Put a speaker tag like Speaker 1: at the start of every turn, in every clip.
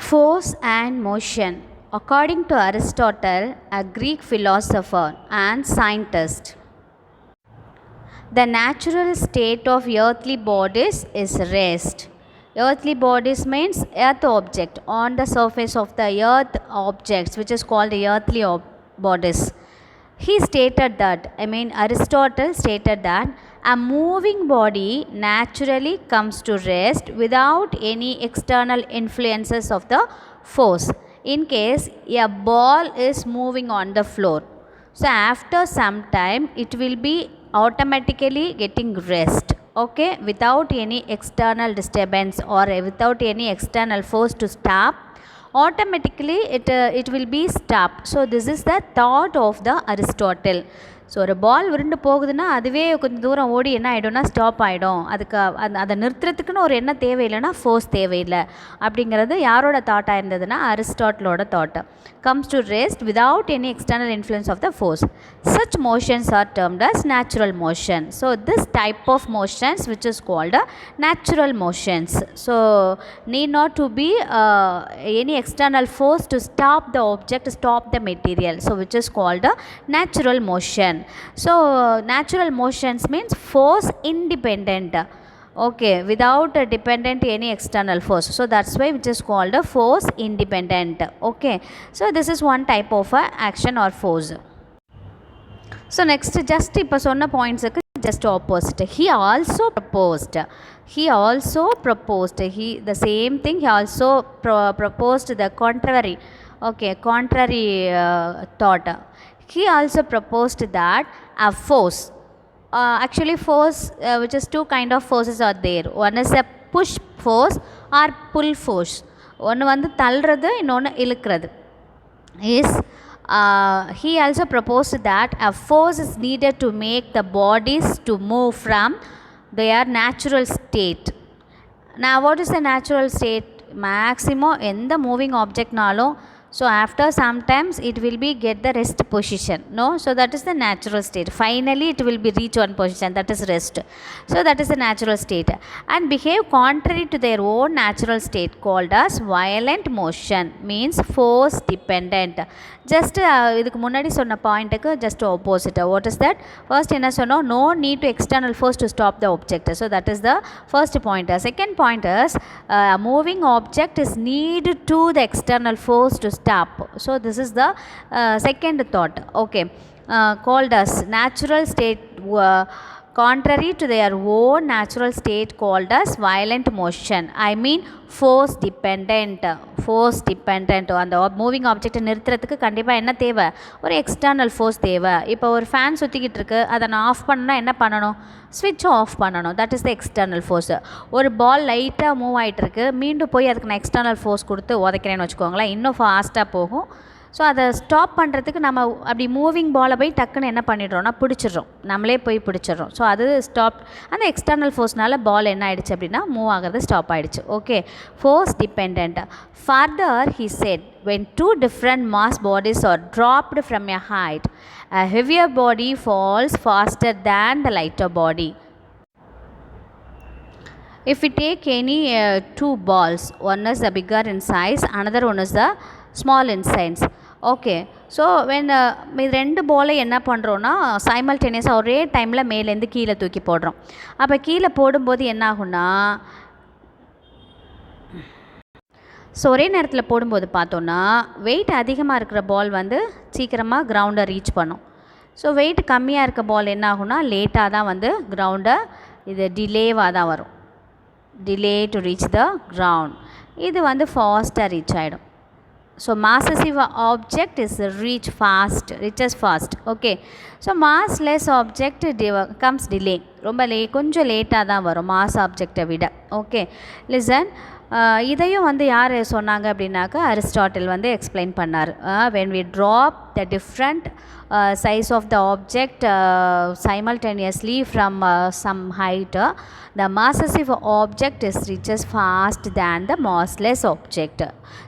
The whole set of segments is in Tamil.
Speaker 1: Force and motion. According to Aristotle, a Greek philosopher and scientist, the natural state of earthly bodies is rest. Earthly bodies means earth object on the surface of the earth objects, which is called the earthly bodies. He stated that, Aristotle stated that a moving body naturally comes to rest without any external influences of the force. In case a ball is moving on the floor, so after some time it will be automatically getting rest, okay, without any external disturbance or without any external force to stop. Automatically it will be stopped. So this is the thought of the Aristotle. So ஒரு பால் விருண்டு போகுதுன்னா அதுவே கொஞ்சம் தூரம் ஓடி என்ன ஆகிடும்னா ஸ்டாப் ஆகிடும். அதுக்கு அதை நிறுத்துறதுக்குன்னு ஒரு என்ன தேவையில்லைன்னா ஃபோர்ஸ் தேவையில்லை. அப்படிங்கிறது யாரோட தாட்டாக இருந்ததுன்னா அரிஸ்டாட்டிலோட thought. comes to rest without any external influence of the force. Such motions are termed as natural motion. So this type of motions which is called natural motions. So need not to be any external force to stop the object, stop the material. So which is called natural motion. So natural motions means force independent, okay, without dependent any external force. So that's why which is called a force independent, okay. So this is one type of action or force. So next just இப்போ சொன்ன points-க்கு just opposite. He also proposed the same thing. He also proposed the contrary, okay, contrary thought. He also proposed that a force, actually force, which is two kind of forces are there. One is a push force or pull force. ஒன்று வந்து தள்ளுறது, இன்னொன்று இழுக்கிறது. He also proposed that a force is needed to make the bodies to move from their natural state. Now what is the natural state? Maximum எந்த moving ஆப்ஜெக்ட்னாலும் so after sometimes it will be get the rest position, no, so that is the natural state. Finally it will be reach one position, that is rest. So that is the natural state, and behave contrary to their own natural state called as violent motion, means force dependent. Just இதுக்கு முன்னாடி சொன்ன பாயிண்ட்டுக்கு just opposite. What is that? First என்ன சொன்னோம், no need to external force to stop the object. So that is the first point. Second point is a moving object is needed to the external force to stop. So this is the second thought, okay, called as natural state, contrary to their own natural state called as violent motion. force dependent. அந்த மூவிங் ஆப்ஜெக்டை நிறுத்துறதுக்கு கண்டிப்பாக என்ன தேவை, ஒரு எக்ஸ்டர்னல் ஃபோர்ஸ் தேவை. இப்போ ஒரு ஃபேன் சுற்றிக்கிட்டு இருக்கு, அதை நான் ஆஃப் பண்ணணும்னா என்ன பண்ணணும், ஸ்விட்ச் ஆஃப் பண்ணணும். That is the external force. ஒரு பால் லைட்டாக மூவ் ஆகிட்டுருக்கு, மீண்டும் போய் அதுக்கு நான் எக்ஸ்டர்னல் ஃபோர்ஸ் கொடுத்து உதைக்கிறேன்னு வச்சுக்கோங்களேன், இன்னும் ஃபாஸ்ட்டாக போகும். ஸோ அதை ஸ்டாப் பண்ணுறதுக்கு நம்ம அப்படி மூவிங் பாலை போய் டக்குன்னு என்ன பண்ணிடுறோம்னா பிடிச்சிடுறோம், நம்மளே போய் பிடிச்சிடுறோம். ஸோ அது ஸ்டாப், அந்த எக்ஸ்டர்னல் ஃபோர்ஸ்னால பால் என்ன ஆகிடுச்சு அப்படின்னா மூவ் ஆகிறது ஸ்டாப் ஆகிடுச்சு, okay. Force depend. Further he said, when two different mass bodies are dropped from a height, a heavier body falls faster than the lighter body. If we take any two balls, one is the bigger in size, another one is the small in size, okay. So when ரெண்டு பாலை என்ன பண்ணுறோன்னா சைமல்டேனியஸாக ஒரே டைமில் மேலேருந்து கீழே தூக்கி போடுறோம். அப்போ கீழே போடும்போது என்ன ஆகும்னா, ஸோ ஒரே நேரத்தில் போடும்போது பார்த்தோன்னா வெயிட் அதிகமாக இருக்கிற பால் வந்து சீக்கிரமாக கிரவுண்டை ரீச் பண்ணும். ஸோ வெயிட் கம்மியாக இருக்க பால் என்ன ஆகும்னா லேட்டாக தான் வந்து கிரவுண்டை, இது டிலேவாக தான் வரும், delay to reach the ground. இது வந்து ஃபாஸ்ட்டாக ரீச் ஆகிடும். So massive object is reaches fast, okay. So massless object comes delay, ரொம்ப கொஞ்சம் லேட்டாக தான் வரும் மாஸ் ஆப்ஜெக்டை விட, ஓகே. லிசன், இதையும் வந்து யார் சொன்னாங்க அப்படின்னாக்கா அரிஸ்டாட்டில் வந்து எக்ஸ்பிளைன் பண்ணார். when we drop the different size of the object simultaneously from some height, the massive object reaches fast than the massless object.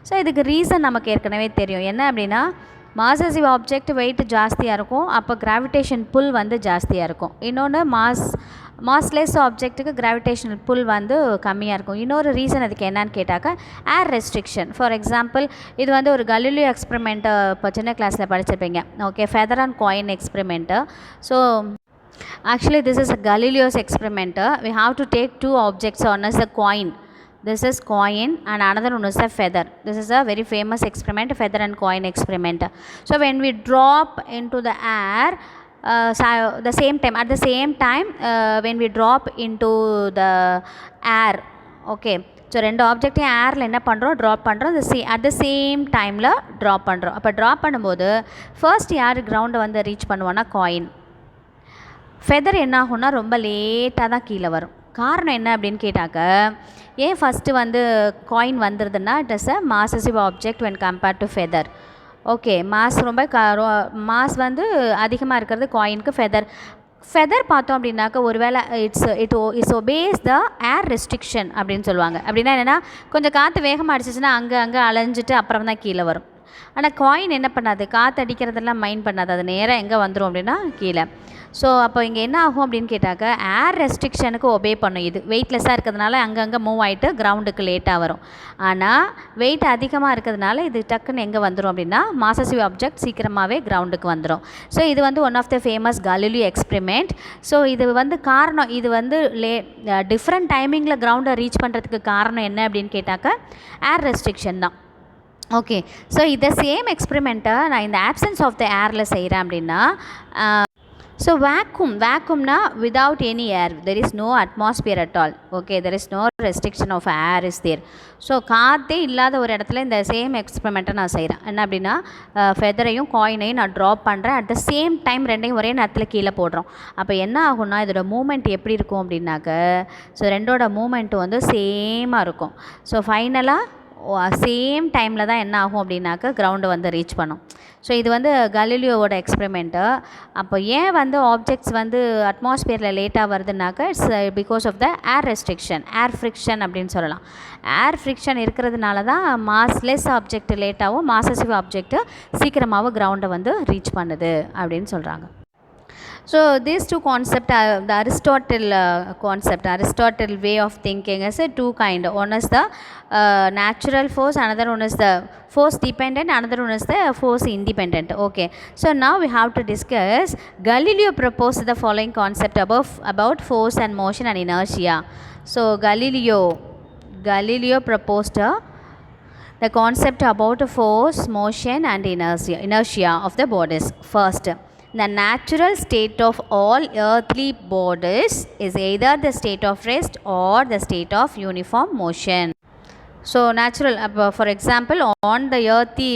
Speaker 1: So இதுக்கு ரீசன் நமக்கு ஏற்கனவே தெரியும். என்ன அப்படின்னா, மாசிவ் ஆப்ஜெக்ட் வெயிட் ஜாஸ்தியாக இருக்கும், அப்போ கிராவிடேஷன் புல் வந்து ஜாஸ்தியாக இருக்கும். இன்னொன்று மாஸ்லெஸ் ஆப்ஜெக்ட்டுக்கு கிராவிடேஷனல் புல் வந்து கம்மியாக இருக்கும். இன்னொரு ரீசன் அதுக்கு என்னன்னு கேட்டாக்கா ஏர் ரெஸ்ட்ரிக்ஷன். ஃபார் எக்ஸாம்பிள் இது வந்து ஒரு கலீலியோ எக்ஸ்பெரிமெண்ட்டை இப்போ சின்ன கிளாஸில் படிச்சிருப்பீங்க. Okay, feather and coin experiment. So actually this is a Galileo's experiment. We have to take two objects. One is the coin. This is coin and another one is a feather. This is a very famous experiment, feather and coin experiment. So when we drop into the air, at the same time when we drop into the air, okay, so ரெண்டு ஆப்ஜெக்டையும் ஏரில் என்ன பண்ணுறோம், ட்ராப் பண்ணுறோம். அட் த சேம் டைமில் ட்ராப் பண்ணுறோம். அப்போ ட்ராப் பண்ணும்போது ஃபர்ஸ்ட் யார் கிரவுண்டை வந்து ரீச் பண்ணுவோன்னா காயின். ஃபெதர் என்ன ஆகும்னா ரொம்ப லேட்டாக தான் கீழே வரும். காரணம் என்ன அப்படின்னு கேட்டாக்க, ஏன் ஃபஸ்ட்டு வந்து காயின் வந்துடுதுன்னா it is a massive object when compared to feather. Okay, mass வந்து அதிகமாக இருக்கிறது காயினுக்கு. ஃபெதர் பார்த்தோம் அப்படின்னாக்க ஒருவேளை it's opposes the air restriction அப்படின்னு சொல்லுவாங்க. அப்படின்னா என்னென்னா கொஞ்சம் காற்று வேகமாக அடிச்சிச்சுன்னா அங்கே அலைஞ்சிட்டு அப்புறம் தான் கீழே வரும். ஆனால் காயின் என்ன பண்ணாது, காற்று அடிக்கிறதெல்லாம் மைண்ட் பண்ணாது, அது நேராக எங்கே வந்துடும் அப்படின்னா கீழே. ஸோ அப்போ இங்கே என்ன ஆகும் அப்படின்னு கேட்டாக்க ஏர் ரெஸ்ட்ரிக்ஷனுக்கு ஒபே பண்ணும். இது வெயிட்லெஸ்ஸாக இருக்கிறதுனால அங்கங்கே மூவ் ஆகிட்டு கிரவுண்டுக்கு லேட்டாக வரும். ஆனால் வெயிட் அதிகமாக இருக்கிறதுனால இது டக்குன்னு எங்கே வந்துடும் அப்படின்னா மாசசிவ் ஆப்ஜெக்ட் சீக்கிரமாகவே கிரவுண்டுக்கு வந்துடும். ஸோ இது வந்து one of the famous Galileo experiment. So இது வந்து காரணம், இது வந்து டிஃப்ரெண்ட் டைமிங்கில் கிரவுண்டை ரீச் பண்ணுறதுக்கு காரணம் என்ன அப்படின்னு கேட்டாக்க ஏர் ரெஸ்ட்ரிக்ஷன் தான். ஓகே, ஸோ இதை சேம் எக்ஸ்பெரிமெண்ட்டை நான் இந்த ஆப்சன்ஸ் ஆஃப் த ஏரில் செய்கிறேன் அப்படின்னா, ஸோ வேக்யூம்னா without any air, there is no atmosphere at all. Okay, there is no restriction of air is there. So காற்றே இல்லாத ஒரு இடத்துல இந்த சேம் எக்ஸ்பெரிமெண்ட்டை நான் செய்கிறேன். என்ன அப்படின்னா ஃபெதரையும் காயினையும் நான் ட்ராப் பண்ணுறேன். அட் த சேம் டைம் ரெண்டையும் ஒரே நேரத்தில் கீழே போடுறோம். அப்போ என்ன ஆகும்னா இதோட மூமெண்ட் எப்படி இருக்கும் அப்படின்னாக்க, ஸோ ரெண்டோட மூமெண்ட்டு வந்து சேமாக இருக்கும். ஸோ ஃபைனலாக சேம் டைமில் தான் என்ன ஆகும் அப்படின்னாக்க கிரவுண்டு வந்து ரீச் பண்ணும். ஸோ இது வந்து கலிலியோவோட எக்ஸ்பெரிமெண்ட்டு. அப்போ ஏன் வந்து ஆப்ஜெக்ட்ஸ் வந்து அட்மாஸ்பியரில் லேட்டாக வருதுனாக்க it's because of the air restriction, air friction அப்படின்னு சொல்லலாம். ஏர் ஃப்ரிக்ஷன் இருக்கிறதுனால தான் மாஸ்லெஸ் ஆப்ஜெக்ட் லேட்டாகவும் மாசசிவ் ஆப்ஜெக்ட்டு சீக்கிரமாகவும் கிரவுண்டை வந்து ரீச் பண்ணுது அப்படின்னு சொல்கிறாங்க. So these two concepts are the Aristotle way of thinking is a two kind. One is the natural force, another one is the force dependent, another one is the force independent. Okay, so now we have to discuss. Galileo proposed the following concept about force and motion and inertia. So Galileo proposed the concept about force, motion and inertia of the bodies. First, the natural state of all earthly bodies is either the state of rest or the state of uniform motion. So natural, for example, on the earthy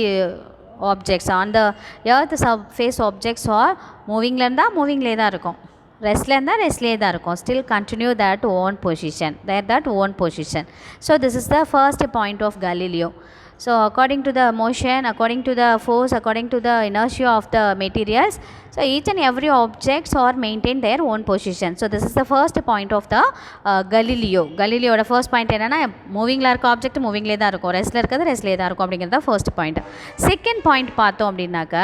Speaker 1: objects, on the earth surface objects are movingல இருந்தால் மூவிங்லே தான் இருக்கும், ரெஸ்ட்ல இருந்தால் ரெஸ்ட்லே தான் இருக்கும், still continue that own position. So this is the first point of Galileo. So according to the motion, according to the force, according to the inertia of the materials, so each and every objects are maintain their own position. So this is the first point of the Galileoட first point என்னன்னா மூவிங்ல இருக்க ஆப்ஜெக்ட் மூவிங்லே தான் இருக்கும், ரெஸ்ட்ல இருக்கிறது ரெஸ்ட்லே தான் இருக்கும் அப்படிங்கிறது ஃபர்ஸ்ட் பாயிண்ட். செகண்ட் பாயிண்ட் பார்த்தோம் அப்படின்னாக்க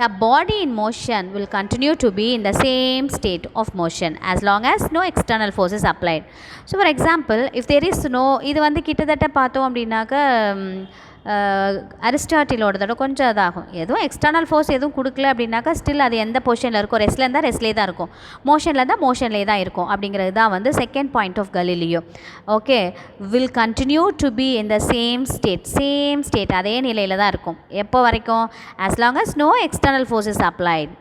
Speaker 1: a body in motion will continue to be in the same state of motion as long as no external force is applied. So for example, if there is no, இது வந்து கிட்டத்தட்ட பார்த்தோம் அப்படின்னாக்க அரிஸ்டாட்டிலோடதோட கொஞ்சம் இதாகும். எதுவும் எக்ஸ்டர்னல் ஃபோர்ஸ் எதுவும் கொடுக்கல அப்படின்னாக்கா ஸ்டில் அது எந்த பொசிஷனில் இருக்கும், ரெஸ்ட்ல இருந்தால் ரெஸ்ட்லேயே தான் இருக்கும், மோஷனில் இருந்தால் மோஷன்லேயே தான் இருக்கும் அப்படிங்கிறது தான் வந்து second point of Galileo. Okay, will continue to be in the same state அதே நிலையில் தான் இருக்கும். எப்போ வரைக்கும்? as long as no external force is applied.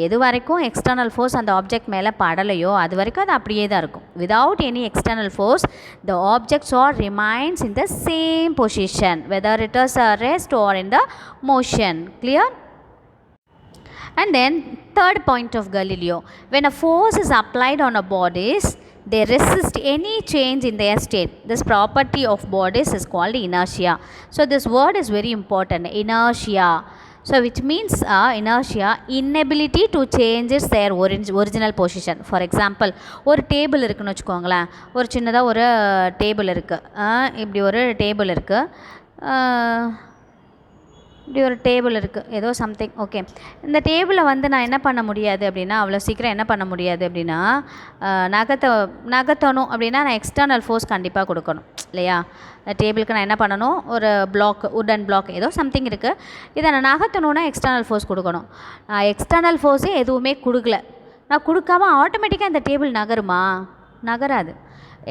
Speaker 1: எது வரைக்கும் எக்ஸ்டர்னல் ஃபோர்ஸ் அந்த ஆப்ஜெக்ட் மேலே படலையோ அது வரைக்கும் அது அப்படியே தான் இருக்கும். Without any external force the objects are remains in the same position whether it is a rest or in the motion. Clear? And then third point of Galileo, when a force is applied on a bodies, they resist any change in their state. This property of bodies is called inertia. So this word is very important, inertia. So which means inertia, inability to change their original position. For example, ஒரு டேபிள் இருக்குன்னு வச்சுக்கோங்களேன், ஒரு சின்னதாக ஒரு டேபிள் இருக்குது, இப்படி ஒரு டேபிள் இருக்குது, இப்படி ஒரு டேபிள் இருக்குது, ஏதோ சம்திங். ஓகே, இந்த டேபிளை வந்து நான் என்ன பண்ண முடியாது அப்படின்னா, அவ்வளோ சீக்கிரம் என்ன பண்ண முடியாது அப்படின்னா, நகர்த்தணும் அப்படின்னா நான் எக்ஸ்டர்னல் ஃபோர்ஸ் கண்டிப்பாக கொடுக்கணும் இல்லையா? டேபிளுக்கு நான் என்ன பண்ணணும், ஒரு பிளாக், உடன் பிளாக் ஏதோ சம்திங் இருக்குது, இதை நான் நகர்த்தணுன்னா எக்ஸ்டர்னல் ஃபோர்ஸ் கொடுக்கணும். நான் எக்ஸ்டர்னல் ஃபோர்ஸே எதுவுமே கொடுக்கல, நான் கொடுக்காம ஆட்டோமேட்டிக்காக இந்த டேபிள் நகருமா? நகராது.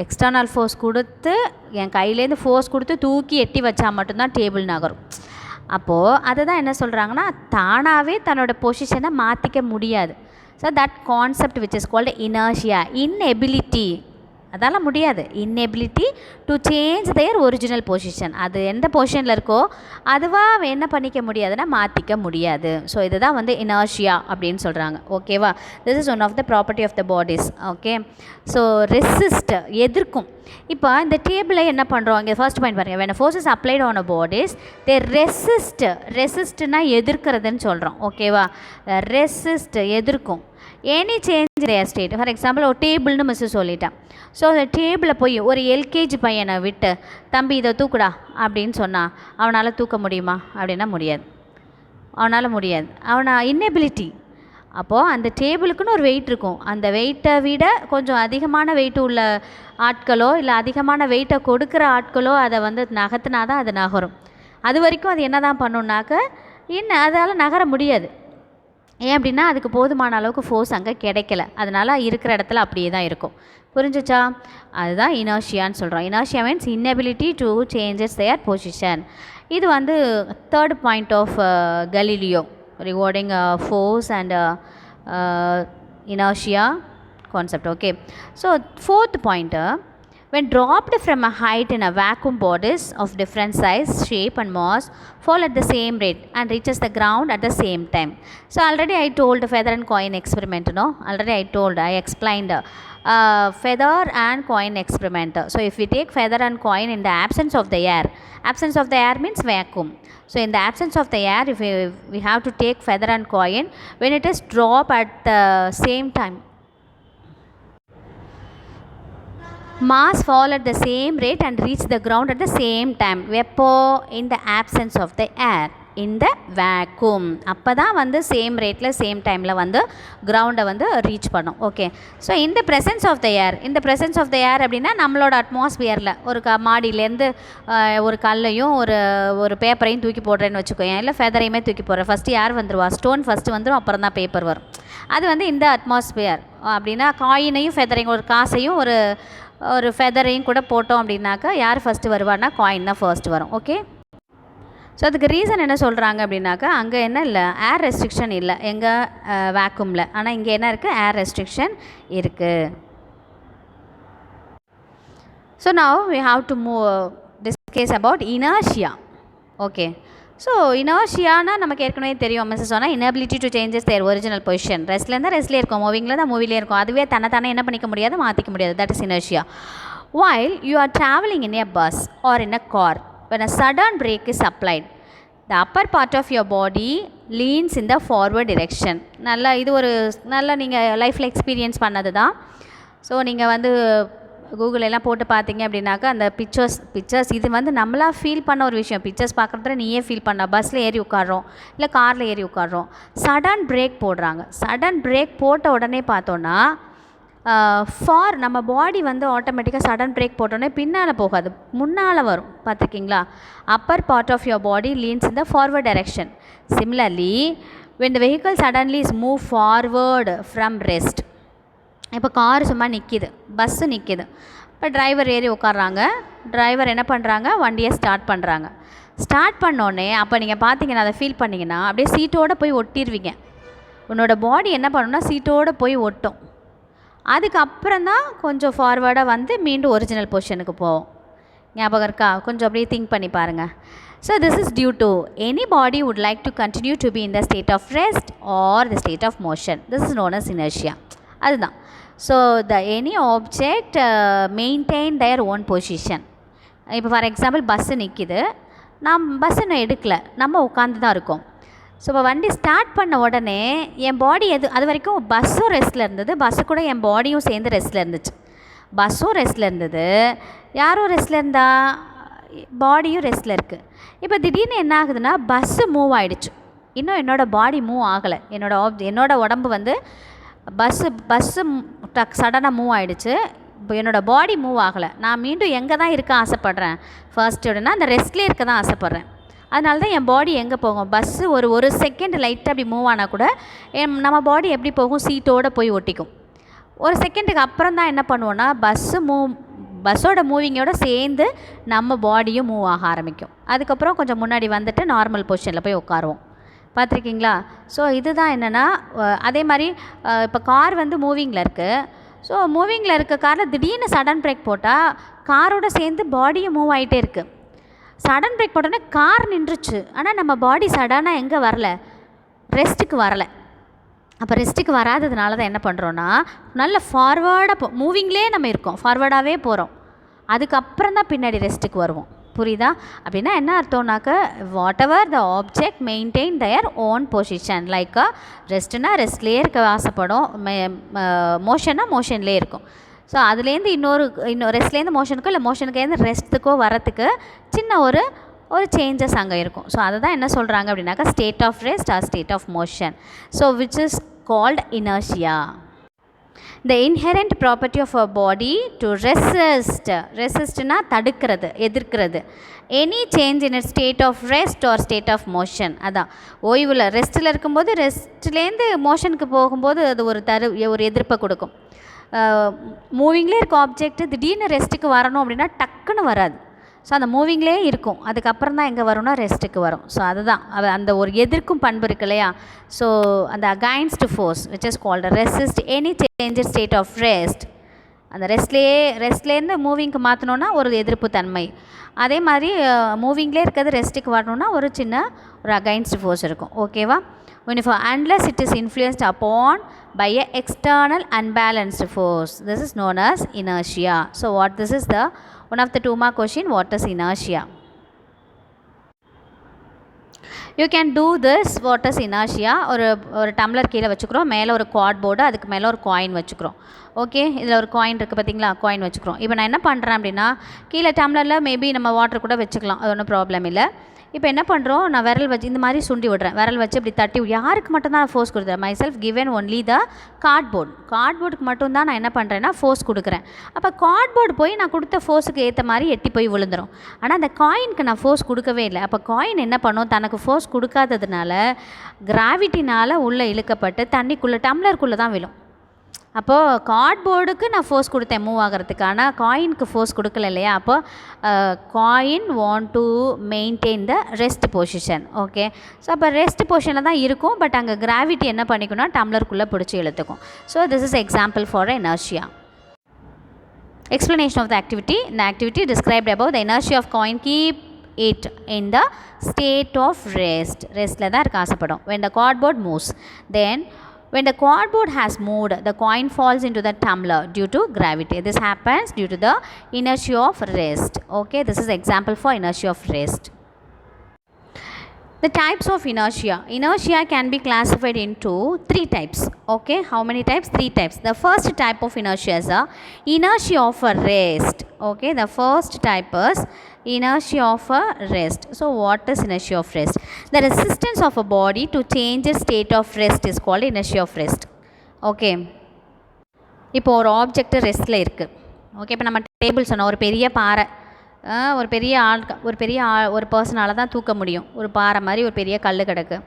Speaker 1: எக்ஸ்டர்னல் ஃபோர்ஸ் கொடுத்து என் கையிலேருந்து ஃபோர்ஸ் கொடுத்து தூக்கி எட்டி வச்சா மட்டும்தான் டேபிள் நகரும். அப்போது அதை தான் என்ன சொல்கிறாங்கன்னா, தானாகவே தன்னோட பொசிஷனை மாற்றிக்க முடியாது. So that concept which is called inertia, inability. அதெல்லாம் முடியாது, inability to change there original position. அது எந்த பொசிஷனில் இருக்கோ அதுவாக என்ன பண்ணிக்க முடியாதுன்னா மாற்றிக்க முடியாது. ஸோ இதுதான் வந்து இனர்ஷியா அப்படின்னு சொல்கிறாங்க. ஓகேவா? This is one of the property of the bodies. Okay, so resist, எதிர்க்கும். இப்போ இந்த டேபிளை என்ன பண்ணுறோம், இங்கே ஃபர்ஸ்ட் பாயிண்ட் பாருங்கள், when a force is applied on a bodies they resist. ரெசிஸ்ட்னா எதிர்க்கிறதுன்னு சொல்கிறோம். ஓகேவா? ரெசிஸ்ட், எதிர்க்கும் any change their state. For example ஒரு டேபிள்னு மிஸ்ஸு சொல்லிட்டேன். ஸோ அந்த டேபிளில் போய் ஒரு எல்கேஜி பையனை விட்டு தம்பி இதை தூக்குடா அப்படின்னு சொன்னால் அவனால் தூக்க முடியுமா அப்படின்னா முடியாது, அவனால் முடியாது, இன்னெபிலிட்டி. அப்போது அந்த டேபிளுக்குன்னு ஒரு வெயிட் இருக்கும், அந்த வெயிட்டை விட கொஞ்சம் அதிகமான வெயிட் உள்ள ஆட்களோ இல்லை அதிகமான வெயிட்டை கொடுக்குற ஆட்களோ அதை வந்து நகர்த்தினா தான் அது நகரும். அது வரைக்கும் அது என்ன தான் பண்ணுன்னாக்க அதால் நகர முடியாது. ஏன் அப்படின்னா அதுக்கு போதுமான அளவுக்கு ஃபோர்ஸ் அங்கே கிடைக்கல, அதனால் இருக்கிற இடத்துல அப்படியே தான் இருக்கும். புரிஞ்சிச்சா? அதுதான் இனர்ஷியான்னு சொல்கிறோம். Inertia means inability to changes their position. இது வந்து third point of Galileo regarding force and inertia concept. Okay, so fourth point, when dropped from a height in a vacuum, bodies of different size, shape and mass fall at the same rate and reaches the ground at the same time. So already I told feather and coin experiment, no? Already I explained feather and coin experiment. So if we take feather and coin in the absence of the air means vacuum. So in the absence of the air, if we have to take feather and coin, when it is drop at the same time, mass fall at the same rate and reach the ground at the same time. Vapor in the absence of the air, in the vacuum. அப்போ தான் வந்து சேம் ரேட்டில் சேம் டைமில் வந்து கிரவுண்டை வந்து ரீச் பண்ணும். ஓகே, ஸோ இந்த ப்ரெசன்ஸ் ஆஃப் த ஏர், இந்த ப்ரெசன்ஸ் ஆஃப் த ஏர் அப்படின்னா நம்மளோட அட்மாஸ்பியரில் ஒரு மாடியிலேருந்து ஒரு கல்லையும் ஒரு பேப்பரையும் தூக்கி போடுறேன்னு வச்சுக்கோங்க, இல்லை ஃபெதரையுமே தூக்கி போடுறேன். ஃபஸ்ட்டு ஏர் வந்துடுவா, ஸ்டோன் ஃபஸ்ட்டு வந்துடும், அப்புறம் தான் பேப்பர் வரும். அது வந்து இந்த அட்மாஸ்பியர். அப்படின்னா காயினையும் ஃபெதரையும், ஒரு காசையும் ஒரு ஃபெதரையும் கூட போட்டோம் அப்படின்னாக்கா யார் ஃபஸ்ட்டு வருவான்னா காயின் தான் ஃபர்ஸ்ட் வரும். ஓகே, ஸோ அதுக்கு ரீசன் என்ன சொல்கிறாங்க அப்படின்னாக்கா, அங்கே என்ன இல்லை, ஏர் ரெஸ்ட்ரிக்ஷன் இல்லை எங்கள் வேக்யூமில், ஆனால் இங்கே என்ன இருக்குது, ஏர் ரெஸ்ட்ரிக்ஷன் இருக்குது. So now we have to discuss about inertia. Okay, so இனர்ஷியானா நமக்கு ஏற்கனவே தெரியும், மிஸ் சொன்னால் inability to changes their original position. ரெஸ்ட்லேருந்து ரெஸ்ட்லேயே இருக்கும், மூவிங்கில் தான் மூவிலே இருக்கும், அதுவே தன்னை என்ன பண்ணிக்க முடியாது, மாற்றிக்க முடியாது. That is inertia. while you are traveling in a bus or in a car, when a sudden brake is applied, the upper part of your body leans in the forward direction. நல்லா இது ஒரு நல்லா நீங்கள் லைஃப்பில் எக்ஸ்பீரியன்ஸ் பண்ணது தான். ஸோ நீங்கள் வந்து கூகுள் எல்லாம் போட்டு பார்த்தீங்க அப்படின்னாக்கா அந்த பிக்சர்ஸ் இது வந்து நம்மளாக ஃபீல் பண்ண ஒரு விஷயம். பிக்சர்ஸ் பார்க்குறதுல நீயே ஃபீல் பண்ண, பஸ்ஸில் ஏறி உட்காடுறோம் இல்லை காரில் ஏறி உட்காடுறோம், சடன் பிரேக் போடுறாங்க. சடன் பிரேக் போட்ட உடனே பார்த்தோன்னா நம்ம பாடி வந்து ஆட்டோமேட்டிக்காக சடன் பிரேக் போட்டோன்னே பின்னால் போகாது, முன்னால் வரும். பார்த்துருக்கீங்களா? Upper part of your body leans in the forward direction. Similarly when the vehicle suddenly is move forward from rest. இப்போ கார் சும்மா நிற்கிது, பஸ்ஸு நிற்கிது, இப்போ டிரைவர் ஏறி உட்காடுறாங்க. டிரைவர் என்ன பண்ணுறாங்க, வண்டியை ஸ்டார்ட் பண்ணுறாங்க. ஸ்டார்ட் பண்ணோடனே அப்போ நீங்கள் பார்த்தீங்கன்னா, அதை ஃபீல் பண்ணிங்கன்னா அப்படியே சீட்டோடு போய் ஒட்டிடுவீங்க. உன்னோட பாடி என்ன பண்ணணும்னா சீட்டோடு போய் ஒட்டும். அதுக்கப்புறம் தான் கொஞ்சம் ஃபார்வர்டாக வந்து மீண்டும் ஒரிஜினல் பொசிஷனுக்கு போவோம். ஞாபகம் இருக்கா? கொஞ்சம் அப்படியே திங்க் பண்ணி பாருங்கள். So this is due to any body would like to continue to be in the state of rest or the state of motion. This is known as inertia. அதுதான். So any object maintain their own position. இப்போ ஃபார் எக்ஸாம்பிள் பஸ்ஸு நிற்கிது, பஸ்ஸு நான் எடுக்கலை, நம்ம உட்காந்து தான் இருக்கோம். ஸோ இப்போ வண்டி ஸ்டார்ட் பண்ண உடனே என் பாடி அது வரைக்கும் பஸ்ஸும் ரெஸ்ட்டில் இருந்தது, பஸ்ஸு கூட என் பாடியும் சேர்ந்து ரெஸ்ட்டில் இருந்துச்சு. பஸ்ஸும் ரெஸ்ட்டில் இருந்தது, யாரும் ரெஸ்ட்டில் இருந்தா, பாடியும் ரெஸ்ட்டில் இருக்குது. இப்போ திடீர்னு என்ன ஆகுதுன்னா பஸ்ஸு மூவ் ஆகிடுச்சு, இன்னும் என்னோடய பாடி மூவ் ஆகலை, என்னோடய உடம்பு வந்து பஸ்ஸு சடனாக மூவ் ஆகிடுச்சு, இப்போ என்னோடய பாடி மூவ் ஆகலை, நான் மீண்டும் எங்கே தான் இருக்க ஆசைப்பட்றேன், ஃபர்ஸ்ட் உடனே அந்த ரெஸ்ட்லேயே இருக்க தான் ஆசைப்பட்றேன். அதனால தான் என் பாடி எங்கே போகும், பஸ்ஸு ஒரு செகண்ட் லைட்டாக அப்படி மூவ் ஆனால் கூட நம்ம பாடி எப்படி போகும், சீட்டோடு போய் ஒட்டிக்கும். ஒரு செகண்டுக்கு அப்புறம் தான் என்ன பண்ணுவோன்னா பஸ்ஸோட மூவிங்கோடு சேர்ந்து நம்ம பாடியும் மூவ் ஆக ஆரம்பிக்கும். அதுக்கப்புறம் கொஞ்சம் முன்னாடி வந்துட்டு நார்மல் பொசிஷனில் போய் உட்காருவோம். பார்த்துருக்கீங்களா? ஸோ இதுதான் என்னென்னா, அதே மாதிரி இப்போ கார் வந்து மூவிங்கில் இருக்குது. ஸோ மூவிங்கில் இருக்க காரில் திடீர்னு சடன் பிரேக் போட்டால் காரோட சேர்ந்து பாடியும் மூவ் ஆகிட்டே இருக்குது. சடன் பிரேக் போட்டோன்னே கார் நின்றுச்சு, ஆனால் நம்ம பாடி சடனாக எங்கே வரல, ரெஸ்ட்டுக்கு வரலை. அப்போ ரெஸ்ட்டுக்கு வராததுனால தான் என்ன பண்ணுறோன்னா, நல்ல ஃபார்வேர்டாக மூவிங்லேயே நம்ம இருக்கோம், ஃபார்வேர்டாகவே போகிறோம், அதுக்கப்புறம் தான் பின்னாடி ரெஸ்ட்டுக்கு வருவோம். புரியுதா? அப்படின்னா என்ன அர்த்தம்னாக்க, whatever the object maintain their own position. Like ரெஸ்ட்டுனா ரெஸ்ட்லேயே இருக்க ஆசைப்படும், மோஷன்னா மோஷன்லேயே இருக்கும். ஸோ அதுலேருந்து இன்னொரு ரெஸ்ட்லேருந்து மோஷனுக்கோ இல்லை மோஷனுக்கேருந்து ரெஸ்ட்டுக்கோ வரத்துக்கு சின்ன ஒரு சேஞ்சஸ் அங்கே இருக்கும். ஸோ அதை தான் என்ன சொல்கிறாங்க அப்படின்னாக்கா, state of rest or state of motion. So which is called inertia. The inherent property of a body to resistனா தடுக்கிறது, எதிர்க்கிறது, any change in its state of rest or state of motion. அதான் ஓய்வில் ரெஸ்ட்டில் இருக்கும்போது ரெஸ்ட்லேருந்து மோஷனுக்கு போகும்போது அது ஒரு எதிர்ப்பை கொடுக்கும். மூவிங்லேயே இருக்க ஆப்ஜெக்ட் திடீர்னு ரெஸ்ட்டுக்கு வரணும் அப்படின்னா டக்குன்னு வராது. ஸோ அந்த மூவிங்லேயே இருக்கும், அதுக்கப்புறம் தான் எங்கே வரும்னா ரெஸ்ட்டுக்கு வரும். ஸோ அதுதான் அந்த ஒரு எதிர்க்கும் பண்பு இருக்கு இல்லையா. ஸோ அந்த against force which is called resist any change state of rest. அந்த ரெஸ்ட்லேருந்து மூவிங்க்கு மாற்றணுன்னா ஒரு எதிர்ப்பு தன்மை. அதே மாதிரி மூவிங்லேயே இருக்கிறது ரெஸ்ட்டுக்கு வரணுன்னா ஒரு அகைன்ஸ்ட் ஃபோர்ஸ் இருக்கும். ஓகேவா? unless it is influenced upon by a external unbalanced force, this is known as inertia. So what this is the one of the 2 mark question, what is inertia? You can do this. What is inertia? ஒரு டம்ளர் கீழே வச்சுக்கிறோம், மேலே ஒரு கார்ட் போர்டு, அதுக்கு மேலே ஒரு காயின் வச்சுக்கிறோம். ஓகே, இதில் ஒரு காயின் இருக்குது பார்த்தீங்களா, காயின் வச்சுக்கிறோம். இப்போ நான் என்ன பண்ணுறேன் அப்படின்னா, கீழே டம்ளரில் மேபி நம்ம வாட்டர் கூட வச்சுக்கலாம், அது ஒன்றும் ப்ராப்ளம் இல்லை. இப்போ என்ன பண்ணுறோம், நான் விரல் வச்சு இந்த மாதிரி சுண்டி விடுறேன், விரல் வச்சு இப்படி தட்டி, யாருக்கு மட்டும்தான் நான் ஃபோர்ஸ் கொடுக்குறேன், myself given only the கார்ட்போர்டுக்கு மட்டும்தான் நான் என்ன பண்ணுறேன்னா ஃபோர்ஸ் கொடுக்குறேன். அப்போ கார்ட்போர்டு போய் நான் கொடுத்த ஃபோர்ஸுக்கு ஏற்ற மாதிரி எட்டி போய் விழுந்துடும். ஆனால் அந்த காயினுக்கு நான் ஃபோர்ஸ் கொடுக்கவே இல்லை. அப்போ காயின் என்ன பண்ணும், தனக்கு ஃபோர்ஸ் கொடுக்காததுனால கிராவிட்டினால் உள்ளே இழுக்கப்பட்டு தண்ணிக்குள்ளே டம்ளருக்குள்ளே தான் விழும். அப்போது கார்ட்போர்டுக்கு நான் ஃபோர்ஸ் கொடுத்தேன் மூவ் ஆகிறதுக்கு, ஆனால் காயினுக்கு ஃபோர்ஸ் கொடுக்கல இல்லையா. அப்போ coin want to maintain the rest position. Okay, so அப்போ ரெஸ்ட் பொசிஷனில் தான் இருக்கும், பட் அங்கே கிராவிட்டி என்ன பண்ணிக்கணும்னா டம்ளருக்குள்ளே பிடிச்சி இழுத்துக்கும். So this is example for inertia. Explanation of the activity. The activity described above, the inertia of coin keep it in the state of rest. ரெஸ்ட்டில் தான் இருக்க ஆசைப்படும். When the cardboard moves, then when the cardboard has moved, the coin falls into the tumbler due to gravity. This happens due to the inertia of rest. Okay, this is example for inertia of rest. The types of inertia. Inertia can be classified into 3 types. Okay, how many types? 3 types. The first type of inertia is inertia of a rest. Okay, the first type is inertia of a rest. So what is inertia of rest? The resistance of a body to change its state of rest is called inertia of rest. Okay, இப்போ ஒரு ஆப்ஜெக்ட் ரெஸ்ட்டில் இருக்குது. ஓகே, இப்போ நம்ம டேபிள் சொன்னோம், ஒரு பெரிய பாறை, ஒரு பர்சனால் தான் தூக்க முடியும். ஒரு பாறை மாதிரி ஒரு பெரிய கல் கிடக்கு.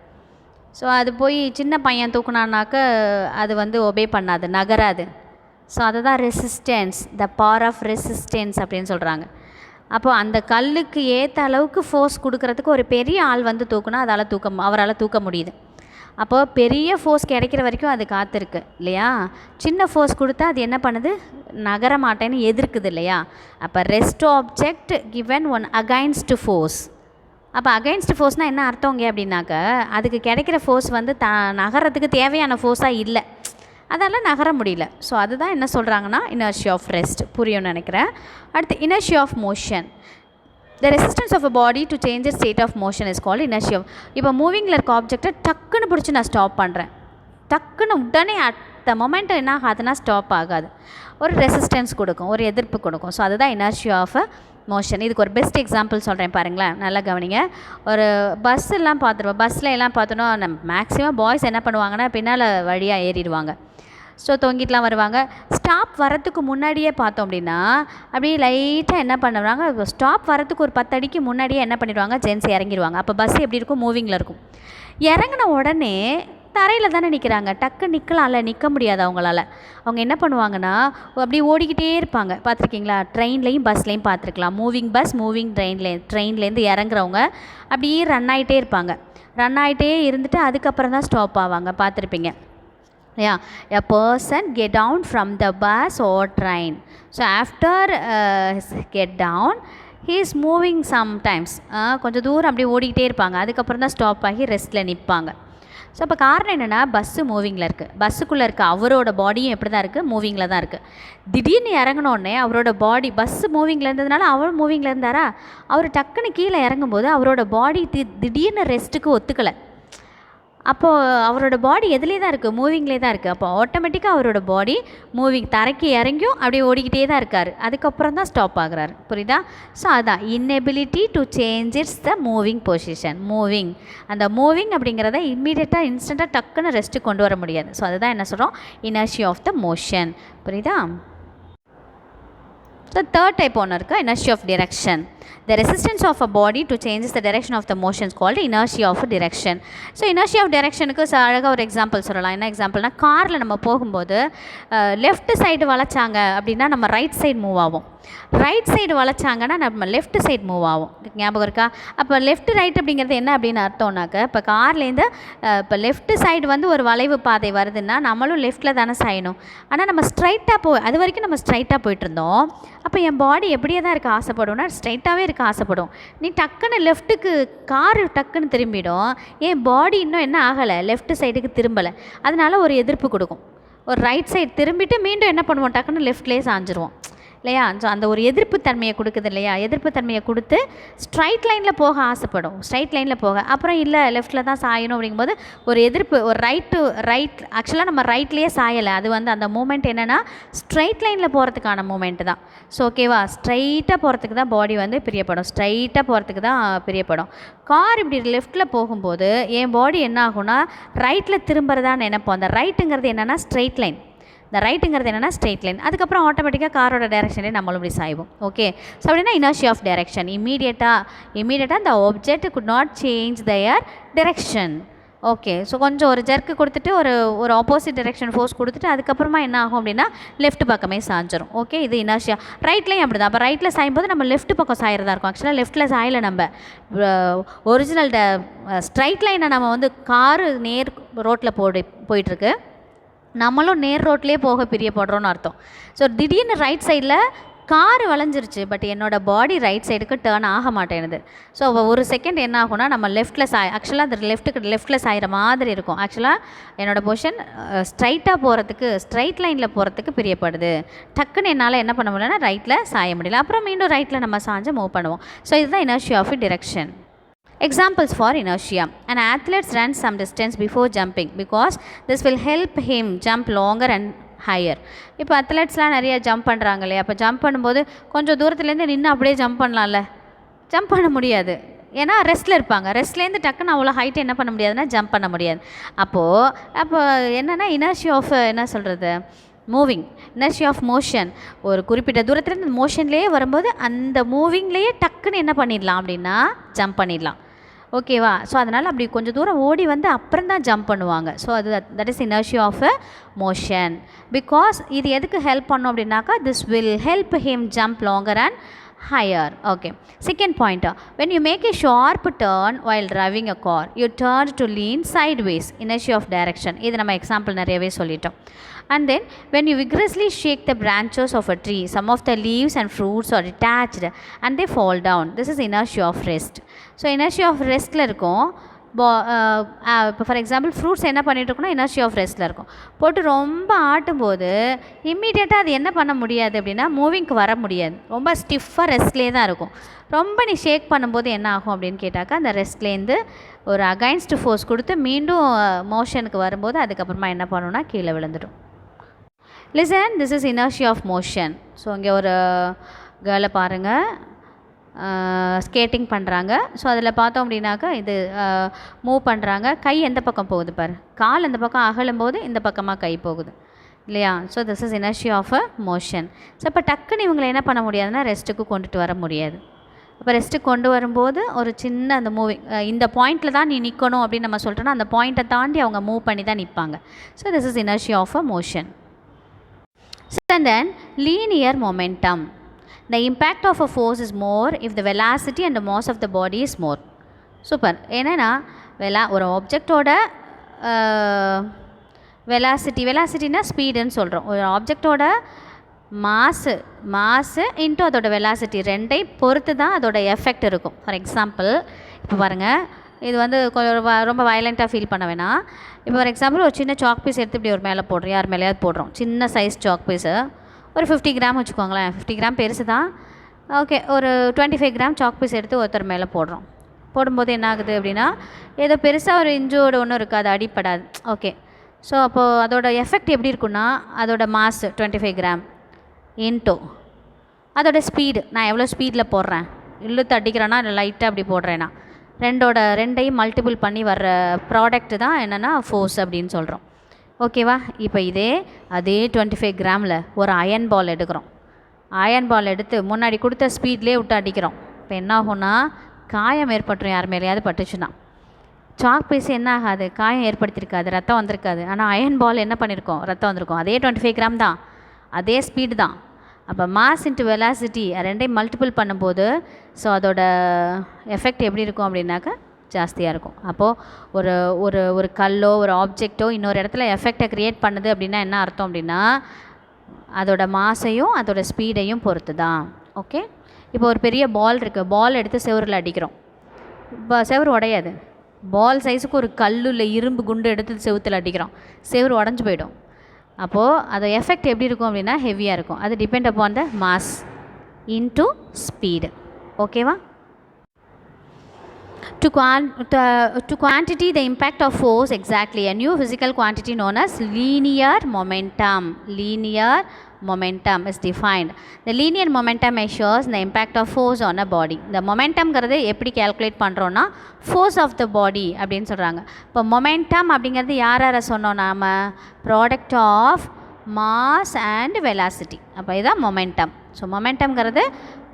Speaker 1: ஸோ அது போய் சின்ன பையன் தூக்குனானாக்க அது வந்து ஒபே பண்ணாது, நகராது. ஸோ அதுதான் resistance, the power of resistance அப்படின்னு சொல்கிறாங்க. அப்போது அந்த கல்லுக்கு ஏற்ற அளவுக்கு ஃபோர்ஸ் கொடுக்கறதுக்கு ஒரு பெரிய ஆள் வந்து தூக்குனா அவரால் தூக்க முடியுது. அப்போது பெரிய ஃபோர்ஸ் கிடைக்கிற வரைக்கும் அது காத்திருக்கு இல்லையா. சின்ன ஃபோர்ஸ் கொடுத்தா அது என்ன பண்ணுது, நகர மாட்டேன்னு எதிர்க்குது இல்லையா. அப்போ rest object given one against force. அப்போ அகைன்ஸ்ட் ஃபோர்ஸ்னால் என்ன அர்த்தங்க அப்படின்னாக்க, அதுக்கு கிடைக்கிற ஃபோர்ஸ் வந்து நகரத்துக்கு தேவையான ஃபோர்ஸாக இல்லை, அதெல்லாம் நகர முடியல. ஸோ அதுதான் என்ன சொல்கிறாங்கன்னா இனர்ஷியா ஆஃப் ரெஸ்ட். புரியும்னு நினைக்கிறேன். அடுத்து inertia of motion. The resistance of a body to change its state of motion is called inertia. இப்போ மூவிங்கில் இருக்க ஆப்ஜெக்டை டக்குன்னு பிடிச்சி நான் ஸ்டாப் பண்ணுறேன், டக்குன்னு உடனே அட் த மொமெண்ட் என்ன ஆகாதுன்னா ஸ்டாப் ஆகாது, ஒரு ரெசிஸ்டன்ஸ் கொடுக்கும், ஒரு எதிர்ப்பு கொடுக்கும். ஸோ அதுதான் இனர்ஷியா ஆஃப் அ மோஷன். இதுக்கு ஒரு பெஸ்ட் எக்ஸாம்பிள் சொல்கிறேன் பாருங்களேன், நல்லா கவனிங்க. ஒரு பஸ்ஸெல்லாம் பார்த்துருவோம், பஸ்ஸில் எல்லாம் பார்த்தோன்னா மேக்ஸிமம் பாய்ஸ் என்ன பண்ணுவாங்கன்னா பின்னால் வழியாக ஏறிடுவாங்க. ஸோ தொங்கிட்டுலாம் வருவாங்க. ஸ்டாப் வரத்துக்கு முன்னாடியே பார்த்தோம் அப்படின்னா அப்படியே லைட்டாக என்ன பண்ணுறாங்க, ஸ்டாப் வரத்துக்கு ஒரு 10 அடிக்கு முன்னாடியே என்ன பண்ணிடுவாங்க, ஜென்ஸ் இறங்கிடுவாங்க. அப்போ பஸ் எப்படி இருக்கும், மூவிங்கில் இருக்கும். இறங்கின உடனே தரையில் தானே நிற்கிறாங்க, டக்கு நிற்கலாம்ல, நிற்க முடியாது அவங்களால. அவங்க என்ன பண்ணுவாங்கன்னா அப்படியே ஓடிக்கிட்டே இருப்பாங்க. பார்த்துருக்கீங்களா, ட்ரெயின்லேயும் பஸ்லேயும் பார்த்துருக்கலாம். மூவிங் பஸ், மூவிங் ட்ரெயின்லேருந்து இறங்குறவங்க அப்படியே ரன் ஆகிட்டே இருப்பாங்க. ரன் ஆகிட்டே இருந்துட்டு அதுக்கப்புறம் தான் ஸ்டாப் ஆவாங்க, பார்த்துருப்பீங்க. Yeah, a person get down from the bus or train. So after get down, he is moving sometimes. கொஞ்சம் தூரம் அப்படியே ஓடிக்கிட்டே இருப்பாங்க. அதுக்கப்புறம் தான் ஸ்டாப் ஆகி ரெஸ்ட்டில் நிற்பாங்க. ஸோ அப்போ காரணம் என்னென்னா, பஸ்ஸு மூவிங்கில் இருக்குது. பஸ்ஸுக்குள்ளே இருக்க அவரோட பாடியும் எப்படி தான் இருக்குது, மூவிங்கில் தான் இருக்குது. திடீர்னு இறங்கினோடனே அவரோட பாடி, பஸ்ஸு மூவிங்கில் இருந்ததுனால அவர் மூவிங்கில் இருந்தாரா, அவர் டக்குன்னு கீழே இறங்கும்போது அவரோட பாடி திடீர்னு ரெஸ்ட்டுக்கு ஒத்துக்கலை. அப்போது அவரோட பாடி எதுலேயே தான் இருக்குது, மூவிங்லேயே தான் இருக்குது. அப்போ ஆட்டோமேட்டிக்காக அவரோட பாடி மூவிங், தரைக்கு இறங்கியும் அப்படியே ஓடிக்கிட்டே தான் இருக்கார். அதுக்கப்புறம் தான் ஸ்டாப் ஆகுறாரு. புரியுதா? ஸோ அதுதான் inability to change its the moving position. Moving, அந்த மூவிங் அப்படிங்கிறத இம்மீடியட்டாக இன்ஸ்டண்ட்டாக டக்குன்னு ரெஸ்ட்டு கொண்டு வர முடியாது. ஸோ அதுதான் என்ன சொல்கிறோம், inertia of the motion. புரியுதா? ஸோ தேர்ட் டைப் ஒன்று இருக்குது, inertia of direction. The resistance of a body to changes the direction of the motion is called inertia of direction. So inertia of directionக்கு அழகாக ஒரு எக்ஸாம்பிள் சொல்லலாம். என்ன எக்ஸாம்பிள்னா, காரில் நம்ம போகும்போது லெஃப்ட் சைடு வளைச்சாங்க அப்படின்னா நம்ம ரைட் சைடு மூவ் ஆகும். ரைட் சைடு வளைச்சாங்கன்னா நம்ம லெஃப்ட் சைடு மூவ் ஆகும். ஞாபகம் இருக்கா? அப்போ லெஃப்ட் ரைட் அப்படிங்கிறது என்ன அப்படின்னு அர்த்தம்னாக்க, இப்போ கார்லேருந்து இப்போ லெஃப்ட் சைடு வந்து ஒரு வளைவு பாதை வருதுன்னா நம்மளும் லெஃப்ட்டில் தானே சாயணும். ஆனால் நம்ம ஸ்ட்ரைட்டாக அது வரைக்கும் நம்ம ஸ்ட்ரைட்டாக போயிட்டுருந்தோம். அப்போ என் பாடி எப்படியே தான் இருக்க ஆசைப்படும்னா ஸ்ட்ரைட்டாகவே இருக்க ஆசைப்படும். நீ டக்குன்னு லெஃப்ட்டுக்கு காரு டக்குன்னு திரும்பிடும், என் பாடி இன்னும் என்ன ஆகலை, லெஃப்ட் சைடுக்கு திரும்பலை. அதனால ஒரு எதிர்ப்பு கொடுக்கும். ஒரு ரைட் சைடு திரும்பிட்டு மீண்டும் என்ன பண்ணுவோம், டக்குன்னு லெஃப்ட்லேயே சாஞ்சிருவோம் இல்லையா? ஸோ அந்த ஒரு எதிர்ப்பு தன்மையை கொடுக்குது இல்லையா? எதிர்ப்பு தன்மையை கொடுத்து ஸ்ட்ரைட் லைனில் போக ஆசைப்படும். ஸ்ட்ரைட் லைனில் போக அப்புறம் இல்லை லெஃப்ட்டில் தான் சாயணும் அப்படிங்கும்போது ஒரு எதிர்ப்பு, ஒரு ரைட் ஆக்சுவலாக நம்ம ரைட்லேயே சாயலை. அது வந்து அந்த மூமெண்ட் என்னென்னா ஸ்ட்ரைட் லைனில் போகிறதுக்கான மூமெண்ட் தான். ஸோ ஓகேவா, ஸ்ட்ரைட்டாக போகிறதுக்கு தான் பாடி வந்து பிரியப்படும், ஸ்ட்ரைட்டாக போகிறதுக்கு தான் பிரியப்படும். கார் இப்படி லெஃப்ட்டில் போகும்போது என் பாடி என்ன ஆகும்னா ரைட்டில் திரும்புறதா நினைப்போம். அந்த ரைட்டுங்கிறது என்னென்னா ஸ்ட்ரைட் லைன், இந்த ரைட்டுங்கிறது என்னென்னா ஸ்ட்ரெயிட் லைன். அதுக்கப்புறம் ஆட்டோமேட்டிக்காக காரோட டைரெக்ஷன்லேயே நம்மளும் இப்படி சாய்வோம். ஓகே, ஸோ அப்படின்னா inertia of direction. இம்மீடியட்டாக the object could not change their direction. Okay, so கொஞ்சம் ஒரு ஜர்க்கு கொடுத்துட்டு ஒரு ஆப்போசிட் டைரெக்ஷன் ஃபோர்ஸ் கொடுத்துட்டு அதுக்கப்புறமா என்ன ஆகும் அப்படின்னா லெஃப்ட் பக்கமே சாஞ்சிரும். ஓகே, இது இனர்ஷியா. ரைட்லேயும் அப்படி தான். அப்போ ரைட்டில் சாயும்போது நம்ம லெஃப்ட் பக்கம் சாயிறதா இருக்கும். ஆக்சுவலாக லெஃப்ட்டில் சாயலை, நம்ம ஒரிஜினல் ஸ்ட்ரைட் லைனை நம்ம வந்து காரு நேர் ரோட்டில் போயிட்டுருக்கு, நம்மளும் நேர் ரோட்லேயே போக பிரியப்படுறோன்னு அர்த்தம். ஸோ திடீர்னு ரைட் சைடில் கார் வளைஞ்சிருச்சு, பட் என்னோடய பாடி ரைட் சைடுக்கு டேர்ன் ஆக மாட்டேனுது. ஸோ ஒரு செகண்ட் என்ன ஆகும்னா நம்ம லெஃப்ட்டில் ஆக்சுவலாக அது லெஃப்ட்டில் சாயிற மாதிரி இருக்கும். ஆக்சுவலாக என்னோடய பொசிஷன் ஸ்ட்ரைட்டாக போகிறதுக்கு, ஸ்ட்ரைட் லைனில் போகிறதுக்கு பிரியப்படுது. டக்குன்னு என்னால் என்ன பண்ண முடியலன்னா ரைட்டில் சாய முடியல. அப்புறம் மீண்டும் ரைட்டில் நம்ம சாஞ்சு மூவ் பண்ணுவோம். ஸோ இதுதான் inertia of direction. Examples for inertia. An athlete runs some distance before jumping because this will help him jump longer and higher. இப்போ அத்லெட்ஸ்லாம் நிறைய ஜம்ப் பண்ணுறாங்க இல்லையா? அப்போ ஜம்ப் பண்ணும்போது கொஞ்சம் தூரத்துலேருந்து நின்று அப்படியே ஜம்ப் பண்ணலாம்ல, ஜம்ப் பண்ண முடியாது. ஏன்னா ரெஸ்ட்டில் இருப்பாங்க. ரெஸ்ட்லேருந்து டக்குன்னு அவ்வளோ ஹைட் என்ன பண்ண முடியாதுன்னா ஜம்ப் பண்ண முடியாது. அப்போ என்னென்னா inertia of என்ன சொல்கிறது, மூவிங், inertia of motion. ஒரு குறிப்பிட்ட தூரத்துலேருந்து மோஷன்லேயே வரும்போது அந்த மூவிங்லேயே டக்குன்னு என்ன பண்ணிடலாம் அப்படின்னா ஜம்ப் பண்ணிடலாம். ஓகேவா? ஸோ அதனால் அப்படி கொஞ்சம் தூரம் ஓடி வந்து அப்புறம் தான் ஜம்ப் பண்ணுவாங்க. So that is inertia of motion. Because இது எதுக்கு ஹெல்ப் பண்ணும் அப்படின்னாக்கா this will help him jump longer and higher. Okay, second point, when you make a sharp turn while driving a car, you turn to lean sideways, inertia of direction. இது நம்ம எக்ஸாம்பிள் நிறையவே சொல்லிட்டோம். And then when you vigorously shake the branches of a tree, some of the leaves and fruits are detached and they fall down. This is inertia of rest. So inertia of restல இருக்கும். இப்போ ஃபார் எக்ஸாம்பிள் ஃப்ரூட்ஸ் என்ன பண்ணிகிட்ருக்கோன்னா inertia of restல இருக்கும். போட்டு ரொம்ப ஆட்டும்போது இம்மீடியட்டாக அது என்ன பண்ண முடியாது அப்படின்னா மூவிங்க்கு வர முடியாது. ரொம்ப ஸ்டிஃபாக ரெஸ்ட்லேயே தான் இருக்கும். ரொம்ப நீ ஷேக் பண்ணும்போது என்ன ஆகும் அப்படின்னு கேட்டாக்கா அந்த ரெஸ்ட்லேருந்து ஒரு அகைன்ஸ்ட் ஃபோர்ஸ் கொடுத்து மீண்டும் மோஷனுக்கு வரும்போது அதுக்கப்புறமா என்ன பண்ணணும்னா கீழே விழுந்துடும். Listen, this is inertia of motion. So இங்கே ஒரு கேர்ளை பாருங்கள், ஸ்கேட்டிங் பண்ணுறாங்க. ஸோ அதில் பார்த்தோம் அப்படின்னாக்கா இது மூவ் பண்ணுறாங்க. கை எந்த பக்கம் போகுது பாரு, கால் அந்த பக்கம் அகலும் போது இந்த பக்கமாக கை போகுது இல்லையா. So this is inertia of a motion. So இப்போ டக்குன்னு இவங்களை என்ன பண்ண முடியாதுன்னா ரெஸ்ட்டுக்கு கொண்டுட்டு வர முடியாது. அப்போ ரெஸ்ட்டுக்கு கொண்டு வரும்போது ஒரு சின்ன அந்த மூவிங், இந்த பாயிண்டில் தான் நீ நிற்கணும் அப்படின்னு நம்ம சொல்லிட்டோன்னா அந்த பாயிண்ட்டை தாண்டி அவங்க மூவ் பண்ணி தான் நிற்பாங்க. So this is inertia of a motion. And then linear momentum. The impact of a force is more if the velocity and the mass of the body is more. Super. என்னென்னா ஒரு ஆப்ஜெக்டோட வெலாசிட்டினா ஸ்பீடுன்னு சொல்கிறோம். ஒரு ஆப்ஜெக்டோட மாஸு இன்ட்டு அதோட வெலாசிட்டி ரெண்டை பொறுத்து தான் அதோட எஃபெக்ட் இருக்கும். ஃபார் எக்ஸாம்பிள் இப்போ பாருங்கள், இது வந்து ரொம்ப வயலண்ட்டாக ஃபீல் பண்ண வேணாம். இப்போ ஃபார் எக்ஸாம்பிள் ஒரு சின்ன சாக் பீஸ் எடுத்து இப்படி ஒரு மேலே போடுறோம், யார் மேலேயாவது போடுறோம். சின்ன சைஸ் சாக் பீஸு ஒரு 50 கிராம் வச்சுக்கோங்களேன். 50 கிராம் பெருசு தான். ஓகே, ஒரு 25 கிராம் சாக் பீஸ் எடுத்து ஒருத்தர் மேலே போடுறோம். போடும்போது என்ன ஆகுது அப்படின்னா ஏதோ பெருசாக ஒரு இன்ஜோடு ஒன்றும் இருக்காது, அடிப்படாது. ஓகே, ஸோ அப்போது அதோட எஃபெக்ட் எப்படி இருக்குன்னா அதோட மாஸ் 25 கிராம் இன்டோ அதோட ஸ்பீடு, நான் எவ்வளோ ஸ்பீடில் போடுறேன், இழுத்து அடிக்கிறேன்னா இல்லை லைட்டாக அப்படி போடுறேன்னா ரெண்டையும் மல்டிபிள் பண்ணி வர்ற ப்ராடக்ட் தான் என்னென்னா ஃபோர்ஸ் அப்படின்னு சொல்கிறோம். ஓகேவா. இப்போ அதே 25 கிராமில் ஒரு அயன் பால் எடுக்கிறோம். அயன் பால் எடுத்து முன்னாடி கொடுத்த ஸ்பீட்லேயே விட்டு அடிக்கிறோம். இப்போ என்ன ஆகும்னா காயம் ஏற்பட்டுரும். யார் மேலேயாவது பட்டுச்சுன்னா சாக் பீஸ் என்ன ஆகாது, காயம் ஏற்படுத்தியிருக்காது, ரத்தம் வந்திருக்காது. ஆனால் அயன் பால் என்ன பண்ணியிருக்கோம், ரத்தம் வந்திருக்கும். அதே 25 கிராம் தான், அதே ஸ்பீடு தான். அப்போ மாஸ் இன்ட்டு வெலாசிட்டி ரெண்டையும் மல்டிபிள் பண்ணும்போது ஸோ அதோட எஃபெக்ட் எப்படி இருக்கும் அப்படின்னாக்கா ஜாஸ்தியாக இருக்கும். அப்போது ஒரு ஒரு ஒரு கல்லோ ஒரு ஆப்ஜெக்டோ இன்னொரு இடத்துல எஃபெக்டை க்ரியேட் பண்ணுது அப்படின்னா என்ன அர்த்தம் அப்படின்னா அதோட மாஸையும் அதோட ஸ்பீடையும் பொறுத்து தான். ஓகே, இப்போ ஒரு பெரிய பால் இருக்குது, பால் எடுத்து செவரில் அடிக்கிறோம். இப்போ செவரு உடையாது. பால் சைஸுக்கு ஒரு கல்லில் இரும்பு குண்டு எடுத்து செவுத்தில் அடிக்கிறோம், செவரு உடஞ்சி போயிடும். அப்போது அது எஃபெக்ட் எப்படி இருக்கும் அப்படின்னா ஹெவியாக இருக்கும். அது depend upon the mass into speed. ஓகேவா. To quantity the impact of force, exactly a new physical quantity known as linear momentum. Linear momentum is defined. The linear momentum measures the impact of force on a body. The momentum ங்கிறது எப்படி கால்குலேட் பண்ணுறோன்னா force of the body அப்படின்னு சொல்கிறாங்க. இப்போ momentum அப்படிங்கிறது யாரை சொன்னோம் நாம், product of mass and velocity. அப்போ இதுதான் momentum. ஸோ momentumங்கிறது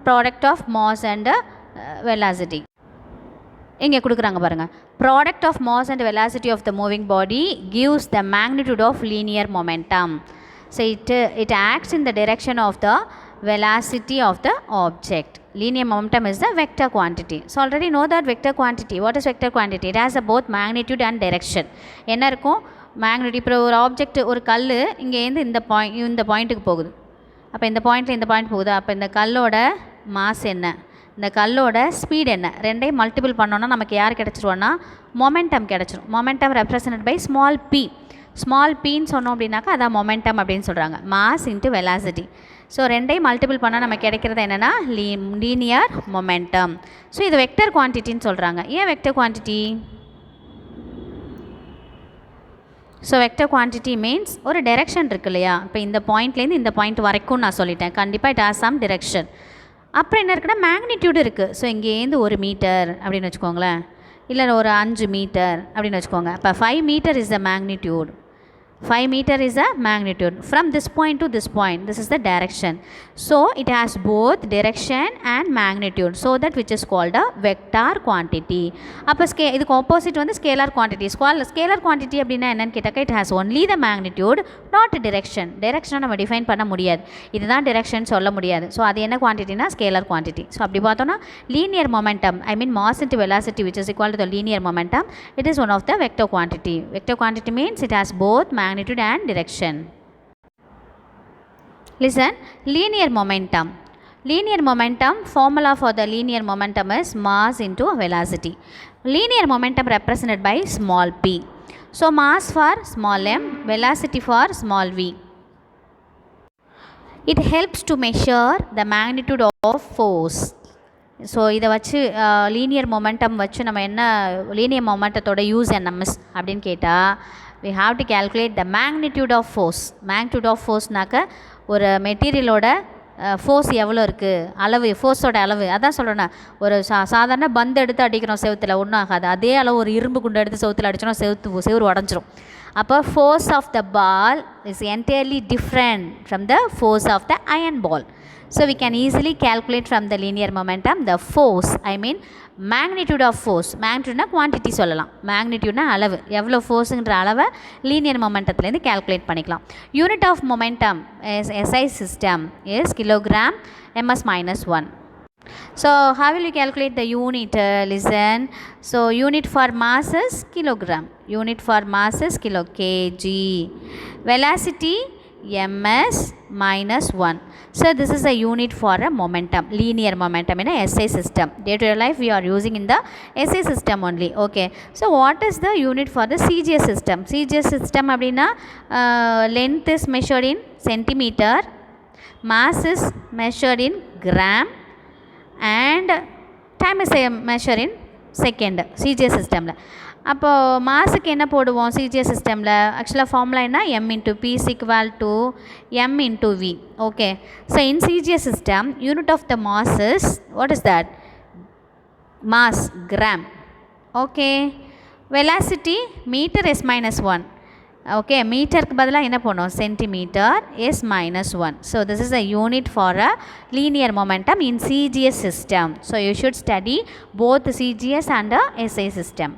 Speaker 1: product of mass and velocity. இங்கே கொடுக்குறாங்க பாருங்கள், product of mass and velocity of the moving body gives the magnitude of linear momentum. So it acts in the direction of the velocity of the object. Linear momentum is the vector quantity. So already know that vector quantity. What is vector quantity? It has a both magnitude and direction. என்ன இருக்கும் மேக்னிடியூட். இப்போ ஒரு ஆப்ஜெக்ட் ஒரு கல் இங்கேருந்து இந்த பாயிண்ட்டுக்கு போகுது. அப்போ இந்த பாயிண்ட்டில் இந்த பாயிண்ட் போகுது. அப்போ இந்த கல்லோட மாஸ் என்ன, இந்த கல்லோட ஸ்பீட் என்ன, ரெண்டையும் மல்டிபிள் பண்ணோன்னா நமக்கு யார் கிடச்சிருவோன்னா மொமெண்டம் கிடச்சிரும். Momentum represent by small P. Small பின்னு சொன்னோம் அப்படின்னாக்கா அதான் மொமெண்டம் அப்படின்னு சொல்கிறாங்க. Mass into velocity. ஸோ ரெண்டையும் மல்டிபிள் பண்ணால் நமக்கு கிடைக்கிறது என்னென்னா லீனியர் மொமெண்டம். ஸோ இது வெக்டர் குவான்டிட்டின்னு சொல்கிறாங்க. ஏன் vector quantity? So vector quantity means ஒரு டைரெக்ஷன் இருக்கு இல்லையா. இப்போ இந்த பாயிண்ட்லேருந்து இந்த பாயிண்ட் வரைக்கும் நான் சொல்லிட்டேன், கண்டிப்பாக இட் ஹாஸ் சம் டிரெக்ஷன். அப்புறம் என்ன இருக்குன்னா மேக்னிடியூடு இருக்குது. ஸோ இங்கேருந்து 1 மீட்டர் அப்படின்னு வச்சுக்கோங்களேன், இல்லை ஒரு 5 மீட்டர் அப்படின்னு வச்சுக்கோங்க. அப்போ 5 meter is the magnitude. 5 meter is a magnitude. From this point to this point, this is the direction. So it has both direction and magnitude. So that which is called a vector quantity. அப்போ இதுக்கு ஆப்போசிட் வந்து ஸ்கேலார் குவான்டிட்டி. ஸ்கேலார் குவான்டிட்டி அப்படின்னா என்னென்னு கேட்டாக்கா it has only the magnitude, not direction. டிரெக்ஷனை நம்ம டிஃபைன் பண்ண முடியாது, இதுதான் டிரெக்ஷன் சொல்ல முடியாது. ஸோ அது என்ன குவான்டிட்டினா ஸ்கேலார் குவான்டிட்டி. ஸோ அப்படி பார்த்தோன்னா linear momentum, I mean mass into velocity which is equal to the linear momentum, it is one of the vector quantity. Vector quantity means it has both magnitude and direction. Listen, linear momentum. Linear momentum, formula for the linear momentum is mass into velocity. Linear momentum represented by small p. So mass for small m, velocity for small v. It helps to measure the magnitude of force. So இதை வச்சு லீனியர் மொமெண்டம் வச்சு நம்ம என்ன லீனியர் மொமெண்டத்தோட யூஸ் என்ன மிஸ் அப்படின்னு கேட்டால் we have to calculate the magnitude of force. Magnitude of force நாக்க ஒரு மெட்டீரியலோட ஃபோர்ஸ் எவ்வளோ இருக்குது, அளவு, ஃபோர்ஸோட அளவு. அதான் சொல்கிறேன்னா, ஒரு சாதாரண பந்து எடுத்து அடிக்கிறோம் செவுத்தில், ஒன்றும் ஆகாது. அதே அளவு ஒரு இரும்பு குண்டு எடுத்து செவுத்தில் அடிச்சோன்னா செவுறு உடஞ்சிரும். அப்போ force of the ball is entirely different from the force of the iron ball. So we can easily calculate from the linear momentum the force, I mean magnitude of force. Magnitude quantity சொல்லலாம், magnitude அளவு, எவ்வளோ ஃபோர்ஸுங்கிற அளவை லீனியர் மொமெண்டத்துலேருந்து calculate பண்ணிக்கலாம். Unit of momentum is SI system is kilogram ms minus 1. So how will you calculate the unit? Listen, so unit for mass is kilogram, unit for mass is kg, velocity ms minus 1. So this is a unit for a momentum, linear momentum in a SI system. Day to day life we are using in the SI system only. Okay, so what is the unit for the CGS system? CGS system அப்படின்னா length is measured in centimeter, mass is measured in gram, and time is measured in second. CGS systemல அப்போது மாஸுக்கு என்ன போடுவோம் சிஜிஎஸ் சிஸ்டமில்? ஆக்சுவலாக ஃபார்முலா என்ன? m into p is equal to m into v. Okay, so in CGS system unit of the mass is, what is that? Mass, gram. Okay, velocity meter s minus 1. Okay, மீட்டருக்கு பதிலாக என்ன போனோம்? Centimetre s minus 1. So this is a unit for a linear momentum in CGS system. So you should study both CGS and SI system.